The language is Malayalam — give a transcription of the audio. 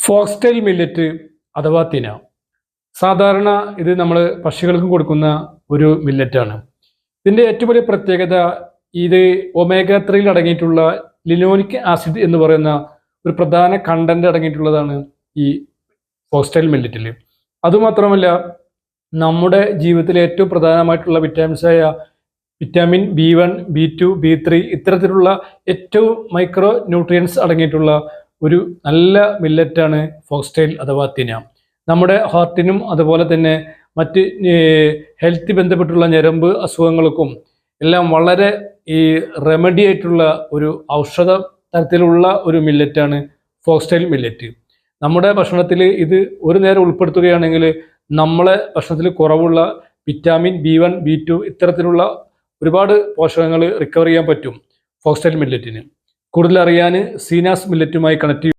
ഫോക്സ്റ്റൈൽ മില്ലറ്റ് അഥവാ തിന. സാധാരണ ഇത് നമ്മൾ പക്ഷികൾക്കും കൊടുക്കുന്ന ഒരു മില്ലറ്റാണ്. ഇതിൻ്റെ ഏറ്റവും വലിയ പ്രത്യേകത ഇത് ഒമേഗ 3 അടങ്ങിയിട്ടുള്ള ലിനോലിക് ആസിഡ് എന്ന് പറയുന്ന ഒരു പ്രധാന കണ്ടന്റ് അടങ്ങിയിട്ടുള്ളതാണ് ഈ ഫോക്സ്റ്റൈൽ മില്ലറ്റിൽ. അതുമാത്രമല്ല, നമ്മുടെ ജീവിതത്തിലെ ഏറ്റവും പ്രധാനമായിട്ടുള്ള വിറ്റാമിൻസായ വിറ്റാമിൻ B1, B2, B3 ഇത്തരത്തിലുള്ള ഏറ്റവും മൈക്രോ ന്യൂട്രിയൻസ് അടങ്ങിയിട്ടുള്ള ഒരു നല്ല മില്ലറ്റാണ് ഫോക്സ്റ്റൈൽ അഥവാ തിന. നമ്മുടെ ഹാർട്ടിനും അതുപോലെ തന്നെ മറ്റ് ഹെൽത്ത് ബന്ധപ്പെട്ടുള്ള ഞരമ്പ് അസുഖങ്ങൾക്കും എല്ലാം വളരെ റെമഡി ആയിട്ടുള്ള ഒരു ഔഷധ തരത്തിലുള്ള ഒരു മില്ലറ്റാണ് ഫോക്സ്റ്റൈൽ മില്ലറ്റ്. നമ്മുടെ ഭക്ഷണത്തിൽ ഇത് ഒരു നേരം ഉൾപ്പെടുത്തുകയാണെങ്കിൽ നമ്മളെ ഭക്ഷണത്തിൽ കുറവുള്ള വിറ്റാമിൻ B1, B2 ഇത്തരത്തിലുള്ള ഒരുപാട് പോഷകങ്ങൾ റിക്കവർ ചെയ്യാൻ പറ്റും ഫോക്സ്റ്റൈൽ മില്ലറ്റിന്. കൂടുതൽ അറിയാൻ സീനാസ് മില്ലറ്റുമായി കണക്ട്